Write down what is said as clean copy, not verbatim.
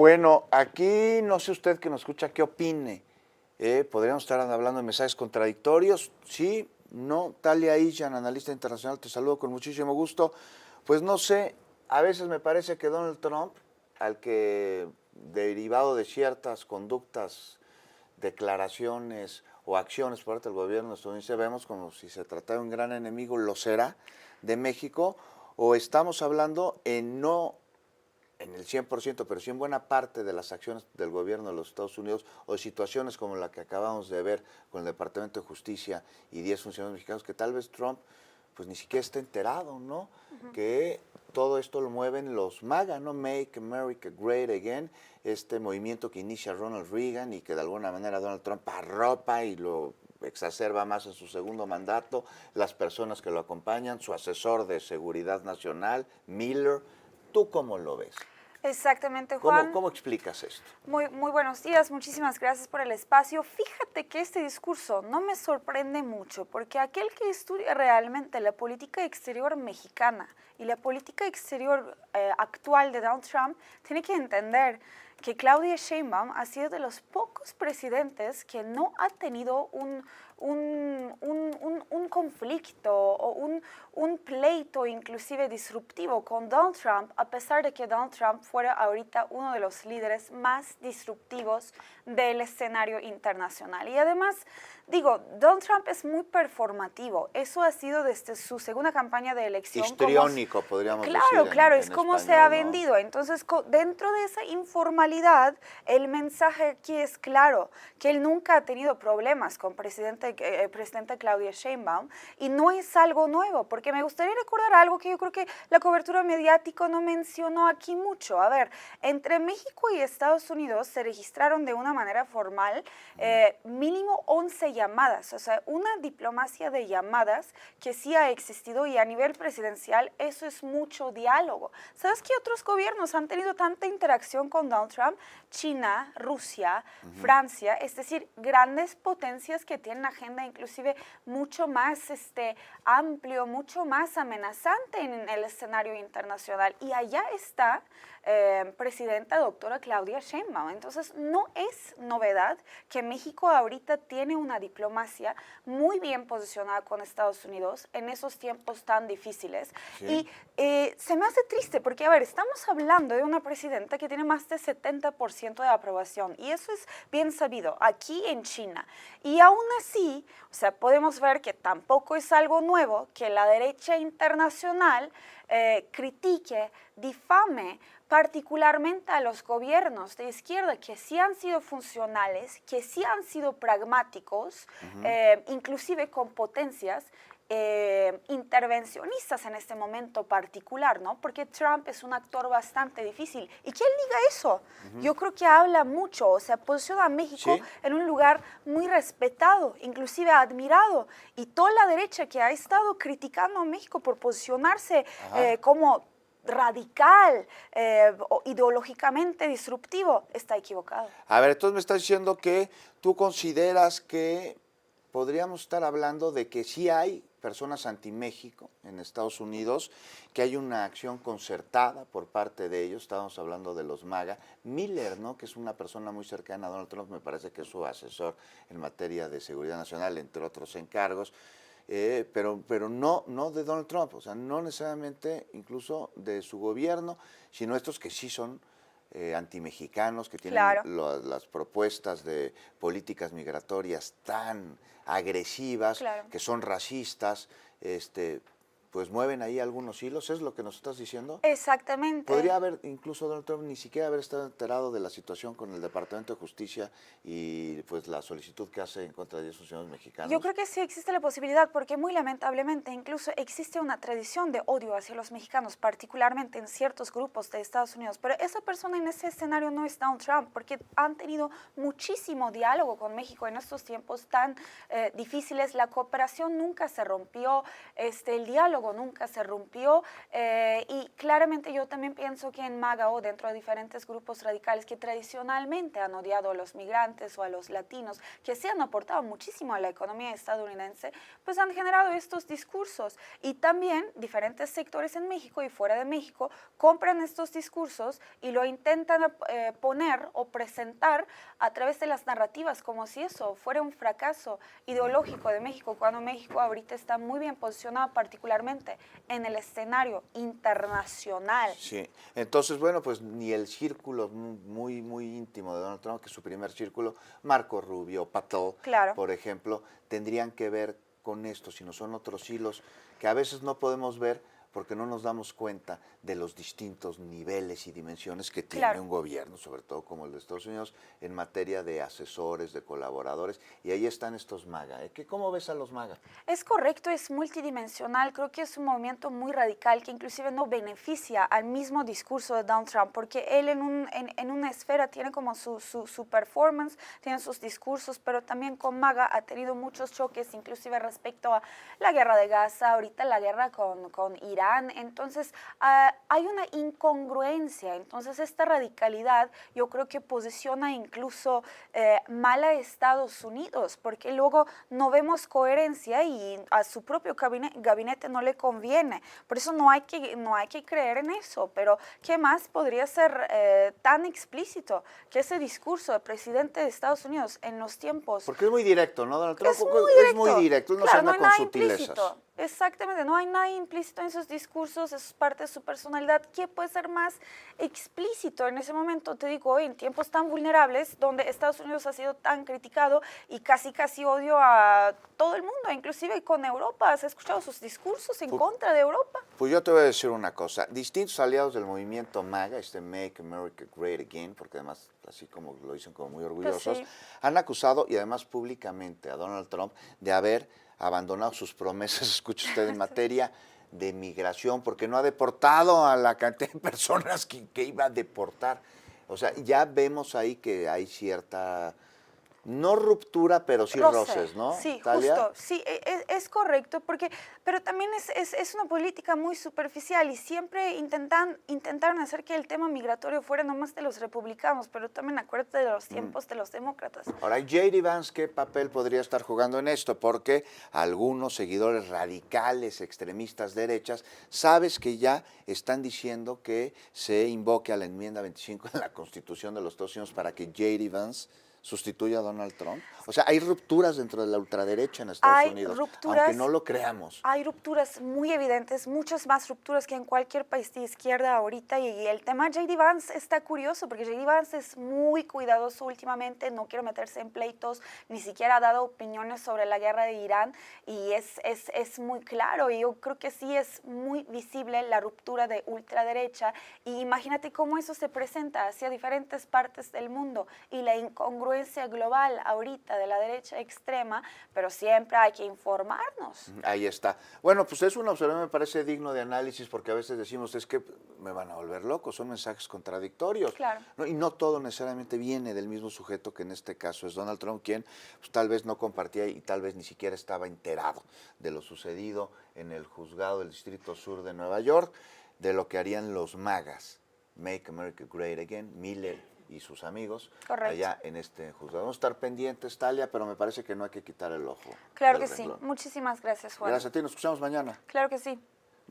Bueno, aquí no sé usted que nos escucha qué opine. Podríamos estar hablando de mensajes contradictorios. Sí, no. Talia Ishan, analista internacional, te saludo con muchísimo gusto. Pues no sé, a veces me parece que Donald Trump, al que derivado de ciertas conductas, declaraciones o acciones por parte del gobierno estadounidense, vemos como si se tratara de un gran enemigo, lo será, de México, o estamos hablando en el 100%, pero sí en buena parte de las acciones del gobierno de los Estados Unidos o de situaciones como la que acabamos de ver con el Departamento de Justicia y 10 funcionarios mexicanos, que tal vez Trump pues ni siquiera está enterado, ¿no? Que todo esto lo mueven los MAGA, ¿no? Make America Great Again, este movimiento que inicia Ronald Reagan y que de alguna manera Donald Trump arropa y lo exacerba más en su segundo mandato, las personas que lo acompañan, su asesor de seguridad nacional, Miller. ¿Tú cómo lo ves? Exactamente, Juan. ¿Cómo explicas esto? Muy buenos días, muchísimas gracias por el espacio. Fíjate que este discurso no me sorprende mucho, porque aquel que estudia realmente la política exterior mexicana y la política exterior actual de Donald Trump tiene que entender que Claudia Sheinbaum ha sido de los pocos presidentes que no ha tenido un conflicto o un pleito inclusive disruptivo con Donald Trump, a pesar de que Donald Trump fuera ahorita uno de los líderes más disruptivos del escenario internacional. Y además, digo, Donald Trump es muy performativo. Eso ha sido desde su segunda campaña de elección. Histriónico, podríamos decir. Claro, en es como español, se ha ¿no? vendido. Entonces, dentro de esa informalidad, el mensaje aquí es claro, que él nunca ha tenido problemas con presidenta Claudia Sheinbaum, y no es algo nuevo, porque me gustaría recordar algo que yo creo que la cobertura mediática no mencionó aquí mucho. A ver, entre México y Estados Unidos se registraron de una manera formal mínimo 11 llamadas, o sea, una diplomacia de llamadas que sí ha existido, y a nivel presidencial eso es mucho diálogo. ¿Sabes qué otros gobiernos han tenido tanta interacción con Donald Trump? China, Rusia, Francia, es decir, grandes potencias que tienen agenda inclusive mucho más amplio, mucho más amenazante en el escenario internacional. Y allá está presidenta doctora Claudia Sheinbaum. Entonces, no es novedad que México ahorita tiene una diplomacia muy bien posicionada con Estados Unidos en esos tiempos tan difíciles. Sí. Y se me hace triste porque, a ver, estamos hablando de una presidenta que tiene más de 70% de aprobación, y eso es bien sabido aquí en China. Y aún así, o sea, podemos ver que tampoco es algo nuevo que la derecha internacional critique, difame particularmente a los gobiernos de izquierda que sí han sido funcionales, que sí han sido pragmáticos, inclusive con potencias intervencionistas en este momento particular, ¿no? Porque Trump es un actor bastante difícil. Y que él diga eso, yo creo que habla mucho, o sea, posiciona a México en un lugar muy respetado, inclusive admirado. Y toda la derecha que ha estado criticando a México por posicionarse como radical o ideológicamente disruptivo, está equivocado. A ver, entonces me estás diciendo que tú consideras que podríamos estar hablando de que sí hay personas anti-México en Estados Unidos, que hay una acción concertada por parte de ellos. Estábamos hablando de los MAGA. Miller, ¿no?, que es una persona muy cercana a Donald Trump, me parece que es su asesor en materia de seguridad nacional, entre otros encargos. Pero no de Donald Trump, o sea, no necesariamente incluso de su gobierno, sino estos que sí son antimexicanos, que tienen las propuestas de políticas migratorias tan agresivas, que son racistas, pues mueven ahí algunos hilos. ¿Es lo que nos estás diciendo? Exactamente. Podría haber, incluso Donald Trump ni siquiera haber estado enterado de la situación con el Departamento de Justicia y pues la solicitud que hace en contra de 10 funcionarios mexicanos. Yo creo que sí existe la posibilidad, porque muy lamentablemente incluso existe una tradición de odio hacia los mexicanos, particularmente en ciertos grupos de Estados Unidos. Pero esa persona en ese escenario no es Donald Trump, porque han tenido muchísimo diálogo con México en estos tiempos tan difíciles. La cooperación nunca se rompió, el diálogo diálogo nunca se rompió y claramente yo también pienso que en MAGA o dentro de diferentes grupos radicales que tradicionalmente han odiado a los migrantes o a los latinos, que sí han aportado muchísimo a la economía estadounidense, pues han generado estos discursos y también diferentes sectores en México y fuera de México compran estos discursos y lo intentan poner o presentar a través de las narrativas como si eso fuera un fracaso ideológico de México, cuando México ahorita está muy bien posicionado particularmente en el escenario internacional. Sí, entonces, bueno, pues ni el círculo muy, muy íntimo de Donald Trump, que es su primer círculo, Marco Rubio, Patel, Claro. por ejemplo, tendrían que ver con esto, sino son otros hilos que a veces no podemos ver porque no nos damos cuenta de los distintos niveles y dimensiones que tiene Claro. un gobierno, sobre todo como el de Estados Unidos, en materia de asesores, de colaboradores, y ahí están estos MAGA. ¿Cómo ves a los MAGA? Es correcto, es multidimensional, creo que es un movimiento muy radical que inclusive no beneficia al mismo discurso de Donald Trump, porque él en una esfera tiene como su performance, tiene sus discursos, pero también con MAGA ha tenido muchos choques, inclusive respecto a la guerra de Gaza, ahorita la guerra con Irán, entonces hay una incongruencia, entonces esta radicalidad yo creo que posiciona incluso mal a Estados Unidos, porque luego no vemos coherencia y a su propio gabinete no le conviene. Por eso no hay que creer en eso. Pero ¿qué más podría ser tan explícito que ese discurso del presidente de Estados Unidos en los tiempos? Porque es muy directo, ¿no, Donald Trump? Es muy directo. No se Claro, anda no hay con nada sutilezas. implícito. Exactamente, no hay nada implícito en sus discursos, es parte de su personalidad. ¿Qué puede ser más explícito en ese momento? Te digo, en tiempos tan vulnerables, donde Estados Unidos ha sido tan criticado y casi odio a todo el mundo, inclusive con Europa. ¿Has escuchado sus discursos en contra de Europa? Pues yo te voy a decir una cosa. Distintos aliados del movimiento MAGA, Make America Great Again, porque además, así como lo dicen como muy orgullosos, Pues sí. han acusado, y además públicamente, a Donald Trump de haber abandonado sus promesas, escuche usted, en materia de migración, porque no ha deportado a la cantidad de personas que iba a deportar. O sea, ya vemos ahí que hay cierta, no ruptura, pero sí roces, ¿no? Sí, Talia. justo, sí, es correcto, pero también es una política muy superficial y siempre intentaron hacer que el tema migratorio fuera nomás de los republicanos, pero también acuérdate de los tiempos de los demócratas. Ahora, J.D. Vance, ¿qué papel podría estar jugando en esto? Porque algunos seguidores radicales, extremistas, derechas, sabes que ya están diciendo que se invoque a la enmienda 25 de la Constitución de los Estados Unidos para que J.D. Vance sustituya a Donald Trump. O sea, hay rupturas dentro de la ultraderecha en Estados Unidos, aunque no lo creamos. Hay rupturas muy evidentes, muchas más rupturas que en cualquier país de izquierda ahorita, y el tema J.D. Vance está curioso, porque J.D. Vance es muy cuidadoso últimamente, no quiere meterse en pleitos, ni siquiera ha dado opiniones sobre la guerra de Irán, y es muy claro, y yo creo que sí es muy visible la ruptura de ultraderecha, y imagínate cómo eso se presenta hacia diferentes partes del mundo, y la incongruencia global ahorita de la derecha extrema, pero siempre hay que informarnos. Ahí está. Bueno, pues es una observación, me parece digno de análisis, porque a veces decimos, es que me van a volver loco, son mensajes contradictorios. Claro. ¿No? Y no todo necesariamente viene del mismo sujeto, que en este caso es Donald Trump, quien pues, tal vez no compartía y tal vez ni siquiera estaba enterado de lo sucedido en el juzgado del Distrito Sur de Nueva York, de lo que harían los MAGAs, Make America Great Again, Miller y sus amigos. Correcto. Allá en este juzgado. Vamos a estar pendientes, Talia, pero me parece que no hay que quitar el ojo. Claro del que sí. renglón. Muchísimas gracias, Juan. Gracias a ti, nos escuchamos mañana. Claro que sí.